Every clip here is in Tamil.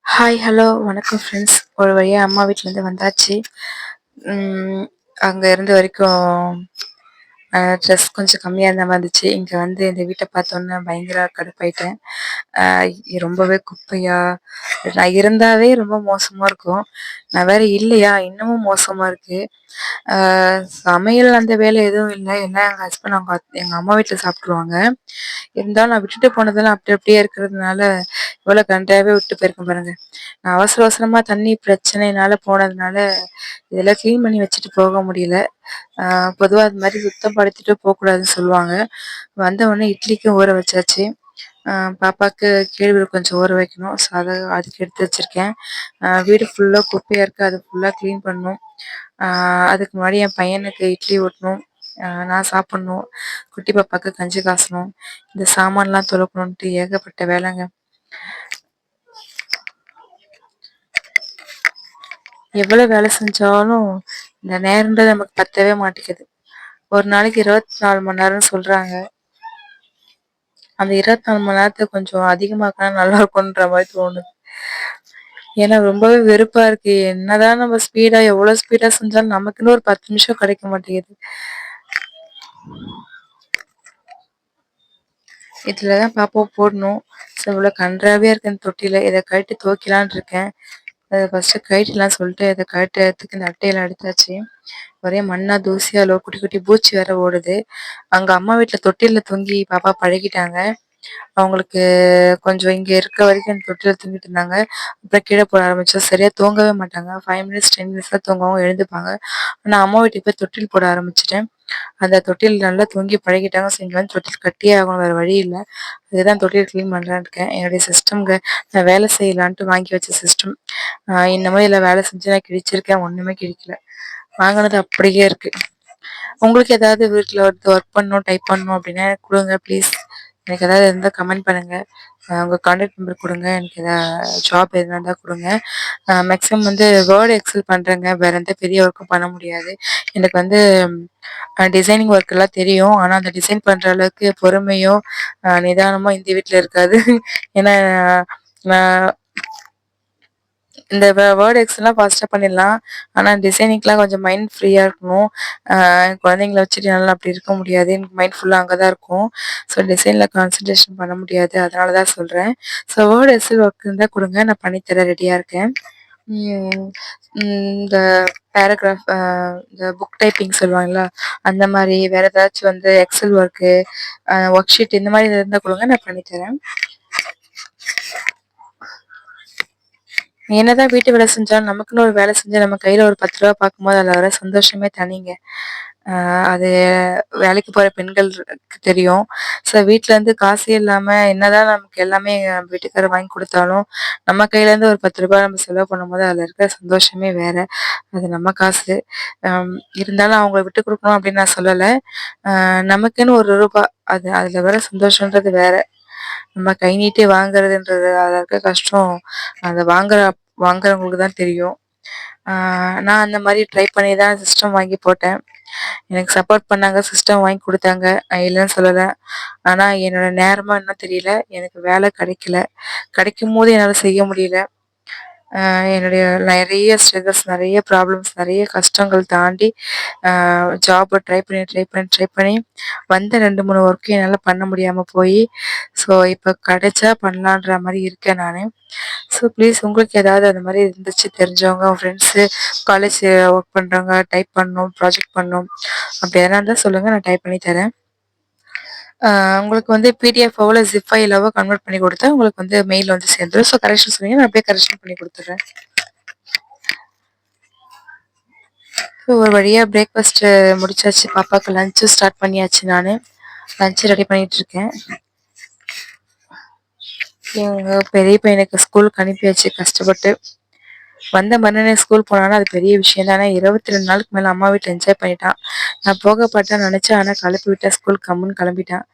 ஹாய், ஹலோ, வணக்கம் ஃப்ரெண்ட்ஸ். ஒரு வழியா அம்மா வீட்லேருந்து வந்தாச்சு. அங்கே இருந்த வரைக்கும் ட்ரெஸ் கொஞ்சம் கம்மியாக இருந்த மாதிரி இருந்துச்சு. இங்கே வந்து இந்த வீட்டை பார்த்தோன்னே பயங்கர கடுப்பாயிட்டேன். ரொம்பவே குப்பையா, நான் இருந்தாவே ரொம்ப மோசமாக இருக்கும். நான் வேற இல்லையா, இன்னமும் மோசமாக இருக்கு. சமையல் அந்த வேலை எதுவும் இல்லை, எல்லாம் எங்கள் ஹஸ்பண்ட் எங்கள் அம்மா வீட்டில் சாப்பிட்ருவாங்க. இருந்தாலும் நான் விட்டுட்டு போனதெல்லாம் அப்படி அப்படியே இருக்கிறதுனால இவ்வளோ கண்டாவே விட்டு போயிருக்கேன் பாருங்க. நான் அவசர அவசரமா தண்ணி பிரச்சனைனால போனதுனால இதெல்லாம் க்ளீன் பண்ணி வச்சுட்டு போக முடியல. பொதுவாக அது மாதிரி சுத்தம் படுத்திட்டு போகக்கூடாதுன்னு சொல்லுவாங்க. வந்த உடனே இட்லிக்கு ஊற வச்சாச்சு. பாப்பாவுக்கு கேழ்வரகு கொஞ்சம் ஊற வைக்கணும். ஸோ அதை அதுக்கு எடுத்து வச்சுருக்கேன். வீடு ஃபுல்லாக குப்பையாக இருக்குது, அது ஃபுல்லாக க்ளீன் பண்ணணும். அதுக்கு முன்னாடி என் பையனுக்கு இட்லி ஊட்டணும், நான் சாப்பிட்ணும், குட்டி பாப்பாவுக்கு கஞ்சி காசணும், இந்த சாமான்லாம் துலக்கணுன்ட்டு ஏகப்பட்ட வேலைங்க. எவ்வளோ வேலை செஞ்சாலும் இந்த நேரம்ன்றது நமக்கு பத்தவே மாட்டேங்குது. ஒரு நாளைக்கு 24 மணி நேரம்னு சொல்கிறாங்க. அந்த 24 மணி நேரத்தை கொஞ்சம் அதிகமாக்கினா நல்லா இருக்கும்ன்ற மாதிரி தோணுது. ஏன்னா ரொம்பவே வெறுப்பா இருக்கு. என்னதான் நம்ம ஸ்பீடா எவ்வளவு ஸ்பீடா செஞ்சாலும் நமக்குன்னு ஒரு 10 நிமிஷம் கிடைக்க மாட்டேங்குது. இதுலதான் பாப்பாவை போடணும். ஸோ இவ்வளவு கன்றாவியா இருக்கு அந்த தொட்டில. இதை கழட்டி துவைக்கலான்னு இருக்கேன். அதை ஃபர்ஸ்ட் கழட்டிலாம் சொல்லிட்டு இதை கழட்டுறதுக்கு இந்த அட்டையெல்லாம் எடுத்தாச்சு. ஒரே மண்ணா தூசியா குட்டி குட்டி பூச்சி வேற ஓடுது. அங்க அம்மா வீட்டுல தொட்டில தொங்கி பாப்பா பழகிட்டாங்க. அவங்களுக்கு கொஞ்சம் இங்க இருக்க வரைக்கும் அந்த தொட்டில தூங்கிட்டு இருந்தாங்க. அப்புறம் கீழே போட ஆரம்பிச்சோம். சரியா தூங்கவே மாட்டாங்க. 5 மினிட்ஸ் 10 மினிட்ஸ் தான் தூங்கவும் எழுந்துப்பாங்க. ஆனா அம்மா வீட்டுக்கு போய் தொட்டில் போட ஆரம்பிச்சிட்டேன். அந்த தொட்டில் நல்லா தூங்கி பழகிட்டாங்க. ஸோ இங்க வந்து தொட்டில் கட்டியே ஆகணும், வேற வழி இல்லை. அதுதான் தொட்டில் க்ளீன் பண்ணலான்னு இருக்கேன். என்னுடைய சிஸ்டம்ங்க, நான் வேலை செய்யலான்ட்டு வாங்கி வச்ச சிஸ்டம். இந்த மாதிரி எல்லாம் வேலை செஞ்சு நான் கிழிச்சிருக்கேன், ஒண்ணுமே கிழிக்கல. வாங்கினது அப்படியே இருக்கு. உங்களுக்கு ஏதாவது வீட்டில் வந்து ஒர்க் பண்ணணும், டைப் பண்ணணும் அப்படின்னா கொடுங்க ப்ளீஸ். எனக்கு ஏதாவது இருந்தால் கமெண்ட் பண்ணுங்க. உங்கள் கான்டாக்ட் நம்பர் கொடுங்க. எனக்கு ஏதாவது ஜாப் எதுனா இருந்தால் கொடுங்க. மேக்ஸிமம் வந்து வேர்டு எக்ஸல் பண்ணுறேங்க, வேற எந்த பெரிய ஒர்க்கும் பண்ண முடியாது. எனக்கு வந்து டிசைனிங் ஒர்க் எல்லாம் தெரியும். ஆனால் அந்த டிசைன் பண்ணுற அளவுக்கு பொறுமையோ நிதானமோ இந்த வீட்டில் இருக்காது. ஏன்னா நான் இந்த வேர்ட் எக்ஸ்லாம் ஃபாஸ்ட்டாக பண்ணிடலாம். ஆனால் டிசைனிங்லாம் கொஞ்சம் மைண்ட் ஃப்ரீயாக இருக்கணும். குழந்தைங்கள வச்சுட்டு நல்லா அப்படி இருக்க முடியாது. எனக்கு மைண்ட் ஃபுல்லாக அங்கே தான் இருக்கும். ஸோ டிசைனில் கான்சன்ட்ரேஷன் பண்ண முடியாது. அதனால தான் சொல்கிறேன். ஸோ வேர்ட் எக்ஸல் ஒர்க் இருந்தால் கொடுங்க, நான் பண்ணித்தர ரெடியாக இருக்கேன். இந்த பேராகிராஃப், இந்த புக் டைப்பிங் சொல்லுவாங்களா, அந்த மாதிரி வேறு ஏதாச்சும் வந்து எக்ஸல் ஒர்க்கு, ஒர்க் ஷீட் இந்த மாதிரி இருந்தால் கொடுங்க, நான் பண்ணித்தரேன். என்னதான் வீட்டு வேலை செஞ்சாலும் நமக்குன்னு ஒரு வேலை செஞ்சு நம்ம கையில ஒரு 10 ரூபா பார்க்கும்போது அதில் வர சந்தோஷமே தனிங்க. அது வேலைக்கு போற பெண்களுக்கு தெரியும். ஸோ வீட்ல இருந்து காசே இல்லாம என்னதான் நமக்கு எல்லாமே வீட்டுக்காரர் வாங்கி கொடுத்தாலும் நம்ம கையில இருந்து ஒரு 10 ரூபாய் நம்ம செலவு பண்ணும்போது அதில் இருக்கிற சந்தோஷமே வேற. அது நம்ம காசு. இருந்தாலும் அவங்கள விட்டு கொடுக்கணும் அப்படின்னு நான் சொல்லலை. நமக்குன்னு ஒரு ரூபாய், அது அதில் வர சந்தோஷன்றது வேற. நம்ம கை நீட்டி வாங்குறதுன்றது அதில் இருக்க கஷ்டம் அதை வாங்குறவங்களுக்கு தான் தெரியும். நான் அந்த மாதிரி ட்ரை பண்ணி தான் சிஸ்டம் வாங்கி போட்டேன். எனக்கு சப்போர்ட் பண்ணாங்க, சிஸ்டம் வாங்கி கொடுத்தாங்க, நான் இல்லைன்னு சொல்லலை. ஆனால் என்னோட நேரமா என்ன தெரியல, எனக்கு வேலை கிடைக்கல. கிடைக்கும் போது என்னால் செய்ய முடியல. என்னுடைய நிறைய ஸ்ட்ரகிள்ஸ், நிறைய ப்ராப்ளம்ஸ், நிறைய கஷ்டங்கள் தாண்டி ஜாப்பை ட்ரை பண்ணி வந்த 2-3 ஒர்க்கையும் என்னால் பண்ண முடியாமல் போய் ஸோ இப்போ கிடைச்சா பண்ணலான்ற மாதிரி இருக்கேன் நான். ஸோ ப்ளீஸ், உங்களுக்கு ஏதாவது அந்த மாதிரி இருந்துச்சு, தெரிஞ்சவங்க உங்கள் ஃப்ரெண்ட்ஸு காலேஜ் ஒர்க் பண்ணுறவங்க, டைப் பண்ணணும், ப்ராஜெக்ட் பண்ணணும், அப்படி எதனா இருந்தால் சொல்லுங்கள், நான் டைப் பண்ணி தரேன். உங்களுக்கு வந்து பிடிஎஃபாவோ இல்லை ஜிப் ஃபைலாவோ கன்வெர்ட் பண்ணி கொடுத்தா உங்களுக்கு வந்து மெயில் வந்து சேர்ந்துடும். ஸோ கரெக்ஷன் சொன்னீங்க, நான் அப்படியே கரெக்ஷன் பண்ணி கொடுத்துட்றேன். ஸோ ஒரு வழியாக பிரேக்ஃபாஸ்ட்டு முடிச்சாச்சு. பாப்பாவுக்கு லஞ்சு ஸ்டார்ட் பண்ணியாச்சு. நான் லஞ்சு ரெடி பண்ணிகிட்ருக்கேன். எங்கள் பெரிய பையனுக்கு ஸ்கூலுக்கு அனுப்பியாச்சு கஷ்டப்பட்டு. வந்த மறுநாள் ஸ்கூல் போனாலும் அது பெரிய விஷயம் தான். ஆனால் 22 நாளுக்கு மேலே அம்மா வீட்டில் என்ஜாய் பண்ணிட்டான். நான் போகப்பட்டேன்னு நினச்சேன், ஆனால் கிளப்பி விட்டேன், ஸ்கூல் கம்முன்னு கிளம்பிட்டான்.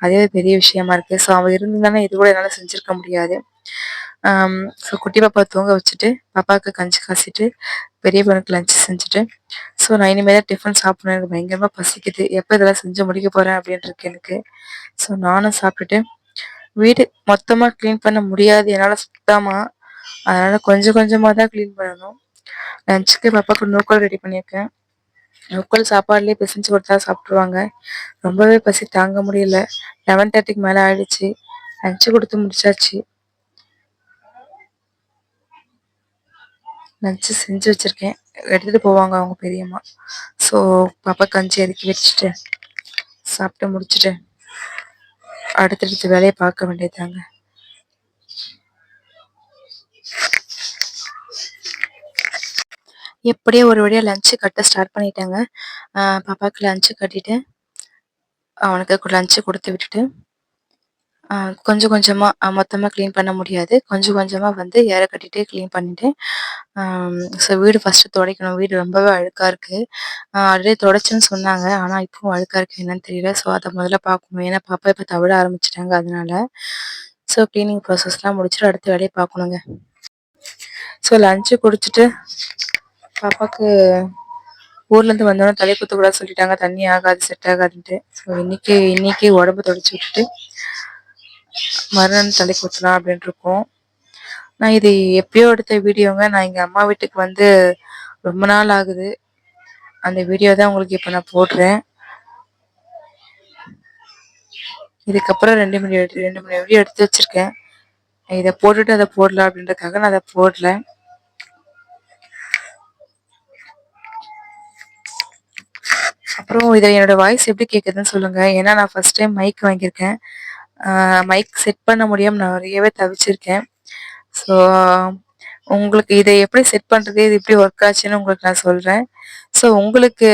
அதே ஒரு பெரிய விஷயமா இருக்குது. ஸோ அவன் இருந்தானே இது கூட என்னால் செஞ்சுருக்க முடியாது. ஸோ குட்டி பாப்பா தூங்க வச்சுட்டு பாப்பாவுக்கு கஞ்சி காசிட்டு பெரிய பையனுக்கு லஞ்சு செஞ்சுட்டு ஸோ நான் இனிமேல் தான் டிஃபன் சாப்பிடணும். எனக்கு பயங்கரமாக பசிக்குது. எப்போ இதெல்லாம் செஞ்சு முடிக்க போகிறேன் அப்படின்ட்டு இருக்கு எனக்கு. ஸோ நானும் சாப்பிட்டுட்டு வீடு மொத்தமா கிளீன் பண்ண முடியாது என்னால சுத்தமா. அதனால கொஞ்சம் கொஞ்சமா தான் கிளீன் பண்ணணும். லஞ்சுக்கு பாப்பாக்கு நூக்கல் ரெடி பண்ணியிருக்கேன். நூக்கல் சாப்பாடுலயே பிசைஞ்சு கொடுத்தா சாப்பிட்ருவாங்க. ரொம்பவே பசி தாங்க முடியல. 11:30க்கு மேல ஆயிடுச்சு. லஞ்சு கொடுத்து முடிச்சாச்சு. லஞ்சு செஞ்சு வச்சிருக்கேன். எடுத்துட்டு போவாங்க அவங்க பெரியம்மா. ஸோ பாப்பா கஞ்சி இறக்கி வச்சுட்டு சாப்பிட்டு முடிச்சுட்டு அடுத்தடுத்த வேலையை பார்க்க வேண்டியதாங்க. எப்படியோ ஒரு வழியா லஞ்சு கட்ட ஸ்டார்ட் பண்ணிட்டேங்க. பாப்பாவுக்கு லஞ்சு கட்டிட்டு அவனுக்கு லஞ்சு கொடுத்து விட்டுட்டு கொஞ்சம் கொஞ்சமா மொத்தமா கிளீன் பண்ண முடியாது. கொஞ்சம் கொஞ்சமா வந்து ஏற கட்டிட்டு கிளீன் பண்ணிட்டு, ஸோ வீடு ஃபர்ஸ்ட்டு துடைக்கணும். வீடு ரொம்பவே அழுக்கா இருக்கு. ஆல்ரெடி துடைச்சேன்னு சொன்னாங்க. ஆனா இப்பவும் அழுக்கா இருக்கு என்னன்னு தெரியல. ஸோ அத முதல்ல பார்க்கணும். ஏன்னா பாப்பா இப்ப தவழ ஆரம்பிச்சுட்டாங்க அதனால. ஸோ கிளீனிங் ப்ராசஸ்லாம் முடிச்சுட்டு அடுத்த வேலைய பார்க்கணுங்க. ஸோ லஞ்சு குடிச்சிட்டு பாப்பாக்கு ஊர்லேருந்து வந்தோடனே தலை குத்தக்கூடாதுன்னு சொல்லிட்டாங்க. தண்ணி ஆகாது, செட் ஆகாதுன்ட்டு. ஸோ இன்னைக்கு உடம்பு தொடச்சி விட்டுட்டு மறுநாள் தலைக்கு ஊற்றலாம் அப்படின்ட்டு இருக்கோம். நான் இது எப்பயோ எடுத்த வீடியோங்க. நான் எங்கள் அம்மா வீட்டுக்கு வந்து ரொம்ப நாள் ஆகுது. அந்த வீடியோ தான் உங்களுக்கு இப்போ நான் போடுறேன். இதுக்கப்புறம் 2 மணி வீடியோ எடுத்து வச்சிருக்கேன். இதை போட்டுட்டு அதை போடலாம் அப்படின்றதுக்காக நான் அதை போடல. அப்புறம் இதை என்னோட வாய்ஸ் எப்படி கேட்குதுன்னு சொல்லுங்க. ஏன்னா நான் ஃபர்ஸ்ட் டைம் மைக் வாங்கியிருக்கேன். மைக் செட் பண்ண முடியாமல் நான் நிறையவே தவிச்சிருக்கேன். ஸோ உங்களுக்கு இதை எப்படி செட் பண்ணுறது, இது எப்படி ஒர்க் ஆச்சுன்னு உங்களுக்கு நான் சொல்கிறேன். ஸோ உங்களுக்கு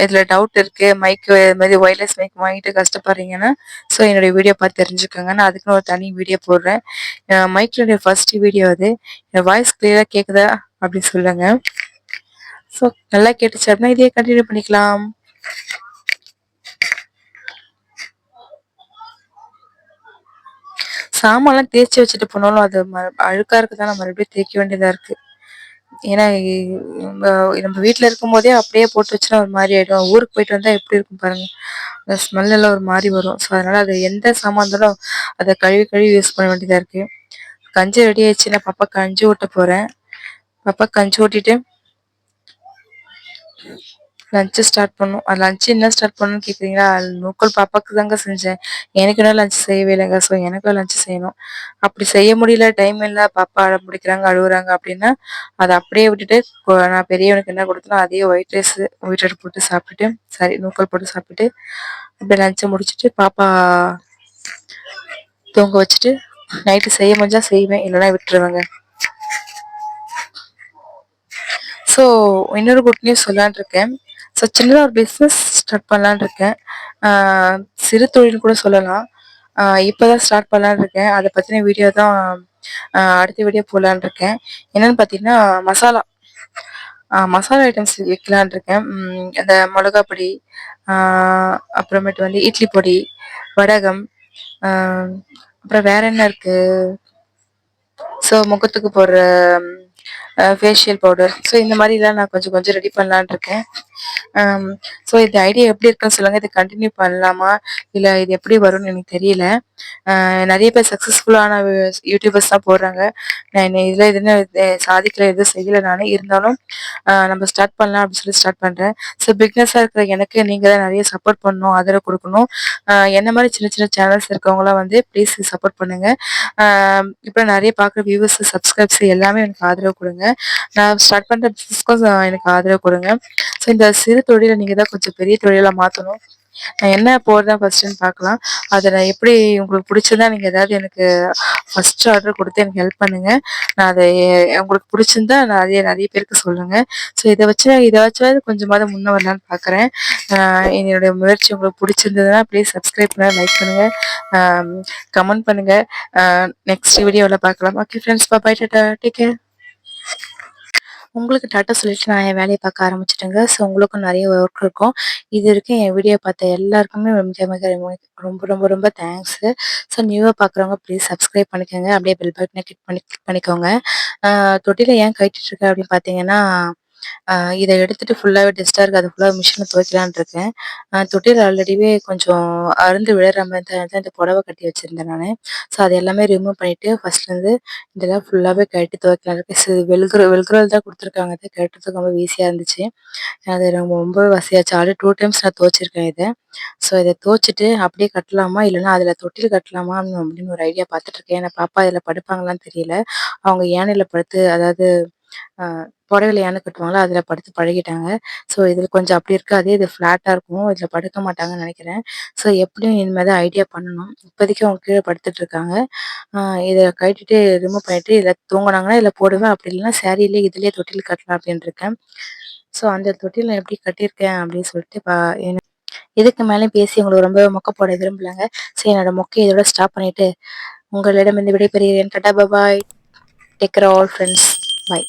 இதில் டவுட் இருக்குது, மைக்கு இது மாதிரி ஒயர்லெஸ் மைக் வாங்கிட்டு கஷ்டப்படுறீங்கன்னா ஸோ என்னுடைய வீடியோ பார்த்து தெரிஞ்சுக்கோங்க. நான் அதுக்குன்னு ஒரு தனி வீடியோ போடுறேன். மைக்கினுடைய ஃபர்ஸ்ட் வீடியோ அது. என் வாய்ஸ் கிளியராக கேட்குதா அப்படின்னு சொல்லுங்க. ஸோ நல்லா கேட்டுச்சு அப்படின்னா இதையே கண்டினியூ பண்ணிக்கலாம். சாமான்லாம் தேய்ச்சி வச்சுட்டு போனாலும் அது அழுக்கா இருக்குதான் மறுபடியும் தேய்க்க வேண்டியதா இருக்கு. ஏன்னா நம்ம நம்ம வீட்டில் இருக்கும் போதே அப்படியே போட்டு வச்சுனா ஒரு மாதிரி ஆயிடும். ஊருக்கு போயிட்டு வந்தா எப்படி இருக்கும் பாருங்க. அந்த ஸ்மெல் எல்லாம் ஒரு மாதிரி வரும். ஸோ அதனால அது எந்த சாமான் இருந்தாலும் அதை கழுவி கழுவி யூஸ் பண்ண வேண்டியதா இருக்கு. கஞ்சி ரெடி ஆயிடுச்சு. நான் பாப்பா கஞ்சி ஊட்ட போறேன். பாப்பா கஞ்சி ஊட்டிட்டு லஞ்சு ஸ்டார்ட் பண்ணும். லஞ்சு என்ன ஸ்டார்ட் பண்ணணும்னு கேட்குறீங்களா? நூக்கல் பாப்பாவுக்கு தாங்க செஞ்சேன். எனக்கு என்ன லஞ்சு செய்யவே இல்லைங்க. ஸோ எனக்கும் லஞ்சு செய்யணும். அப்படி செய்ய முடியல, டைம் இல்லை, பாப்பா அடம் பிடிக்கிறாங்க, அழுகுறாங்க அப்படின்னா அதை அப்படியே விட்டுட்டு நான் பெரியவனுக்கு என்ன கொடுத்தனோ அதையே ஒயிட் ரைஸ் போட்டு சாப்பிட்டுட்டு நூக்கல் போட்டு சாப்பிட்டுட்டு அப்படியே லஞ்சை முடிச்சுட்டு பாப்பா தூங்க வச்சுட்டு நைட்டு செய்ய முடிஞ்சா செய்வேன், இல்லைன்னா விட்டுருவேங்க. ஸோ இன்னொரு குட் நியூஸ் சொல்லலான் இருக்கேன். ஸோ சின்னதாக ஒரு பிஸ்னஸ் ஸ்டார்ட் பண்ணலான் இருக்கேன். சிறு தொழில் கூட சொல்லலாம். இப்போதான் ஸ்டார்ட் பண்ணலான்னு இருக்கேன். அதை பற்றின வீடியோ தான் அடுத்த வீடியோ போடலான் இருக்கேன். என்னன்னு பார்த்தீங்கன்னா மசாலா ஐட்டம்ஸ் விற்கலான் இருக்கேன். அந்த மிளகா பொடி, அப்புறமேட்டு வந்து இட்லி பொடி, வடகம், அப்புறம் வேற என்ன இருக்கு, ஸோ முகத்துக்கு போடுற ஃபேஷியல் பவுடர், ஸோ இந்த மாதிரிலாம் நான் கொஞ்சம் கொஞ்சம் ரெடி பண்ணலான் இருக்கேன். ஸோ இந்த ஐடியா எப்படி இருக்குன்னு சொல்லுங்கள். இதை கண்டினியூ பண்ணலாமா இல்லை இது எப்படி வரும்னு எனக்கு தெரியல. நிறைய பேர் சக்ஸஸ்ஃபுல்லான யூடியூபர்ஸ் தான் போடுறாங்க. நான் என்ன இதில் எதுன்னு சாதிக்கல, எதுவும் செய்யலை. நானே இருந்தாலும் நம்ம ஸ்டார்ட் பண்ணலாம் அப்படின்னு சொல்லி ஸ்டார்ட் பண்ணுறேன். ஸோ பிக்னஸாக இருக்கிற எனக்கு நீங்கள் தான் நிறைய சப்போர்ட் பண்ணணும், ஆதரவு கொடுக்கணும். என்ன மாதிரி சின்ன சின்ன சேனல்ஸ் இருக்கவங்களாம் வந்து ப்ளீஸ் சப்போர்ட் பண்ணுங்கள். இப்போ நிறைய பார்க்குற வியூவர்ஸ், சப்ஸ்கிரைப்ஸ் எல்லாமே எனக்கு ஆதரவு கொடுங்க. நான் ஸ்டார்ட் பண்ணுற பிஸ்னஸ்க்கும் எனக்கு ஆதரவு கொடுங்க. ஸோ இந்த சிறு தொழிலை நீங்கள் தான் கொஞ்சம் பெரிய தொழிலாக மாற்றணும். நான் என்ன போடுறேன் ஃபர்ஸ்ட்டுன்னு பார்க்கலாம். அதை நான் எப்படி உங்களுக்கு பிடிச்சிருந்தா நீங்கள் ஏதாவது எனக்கு ஃபர்ஸ்ட் ஆர்டர் கொடுத்து எனக்கு ஹெல்ப் பண்ணுங்கள். நான் அதை உங்களுக்கு பிடிச்சிருந்தா நான் அதையே நிறைய பேருக்கு சொல்லுங்கள். ஸோ இதை வச்சாவது கொஞ்சமாவது முன்னே வரலான்னு பார்க்குறேன். என்னுடைய முயற்சி உங்களுக்கு பிடிச்சிருந்ததுன்னா ப்ளீஸ் சப்ஸ்கிரைப் பண்ணுங்கள், லைக் பண்ணுங்கள், கமெண்ட் பண்ணுங்கள். நெக்ஸ்ட் வீடியோவில் பார்க்கலாம். ஓகே ஃப்ரெண்ட்ஸ், பாய், டாடா, டேக் கேர். உங்களுக்கு டாட்டா சொல்லிட்டு நான் என் வேலையை பார்க்க ஆரம்பிச்சிட்டேங்க. ஸோ உங்களுக்கும் நிறைய ஒர்க் இருக்கும். இது வரைக்கும் என் வீடியோ பார்த்த எல்லாருக்குமே மிக மிக ரொம்ப ரொம்ப ரொம்ப தேங்க்ஸு. ஸோ நியூவாக பார்க்குறவங்க ப்ளீஸ் சப்ஸ்கிரைப் பண்ணிக்கோங்க. அப்படியே பெல் பட்டனை கிளிக் பண்ணிக்கோங்க. தொட்டியில் ஏன் கட்டிட்டுருக்கேன் அப்படின்னு பார்த்தீங்கன்னா இத எடுத்துட்டு ஃபுல்லாவே டஸ்ட்டா இருக்கு. அது ஃபுல்லா மிஷின்ல துவைக்கலான்னு இருக்கேன். தொட்டில் ஆல்ரெடியே கொஞ்சம் அறுந்து விழுற மாரி தான் இந்த புடவ கட்டி வச்சிருந்தேன் நானு. ஸோ அது எல்லாமே ரிமூவ் பண்ணிட்டு ஃபர்ஸ்ட்லேருந்து இதெல்லாம் ஃபுல்லாவே கழட்டி துவைக்கலாம் இருக்கு. வெல்க்ரோல தான் குடுத்துருக்காங்க. இத கழட்டுறதுக்கு ரொம்ப ஈஸியா இருந்துச்சு. அது எனக்கு ரொம்ப வசதியாச்சு. ஆல்ரெடி 2 டைம்ஸ் நான் துவைச்சிருக்கேன் இத. ஸோ இத துவைச்சுட்டு அப்படியே கட்டலாமா? இல்லன்னா அதில தொட்டில் கட்டலாமா? அப்படின்னு ஒரு ஐடியா பார்த்துட்டு இருக்கேன். ஏன்னா பாப்பா இதில படுப்பாங்களான்னு தெரியல. அவங்க யானையில படுத்து அதாவது அ புடவையில யானை கட்டுவாங்கல்ல, அதில படுத்து பழகிட்டாங்க. ஸோ இதில கொஞ்சம் அப்படி இருக்காது. இது ஃப்ளாட்டா இருக்கும். இதில படுக்க மாட்டாங்கன்னு நெனைக்கிறேன். ஸோ எப்படியும் இனிமே தான் ஐடியா பண்ணணும். இப்போதைக்கு அவங்க கீழ படுத்துட்டு இருக்காங்க. அ இத கழட்டிட்டு ரிமூவ் பண்ணிட்டு இதில தூங்குனாங்கன்னா இதில போடுவேன். அப்படி இல்லன்னா சாரீலயே இதிலயே தொட்டில் கட்டலாம் அப்படின்னு இருக்கேன். ஸோ அந்த தொட்டில் நான் எப்படி கட்டியிருக்கேன் அப்படின்னு சொல்லிட்டு இதுக்கு மேலயும் பேசி உங்களுக்கு ரொம்ப மொக்க போட விரும்பலங்க. சரி என்னோட மொக்கைய இதோட ஸ்டாப் பண்ணிட்டு உங்களிடமிருந்து விடைபெறுகிறேன். Tata bye. Take care all friends. By.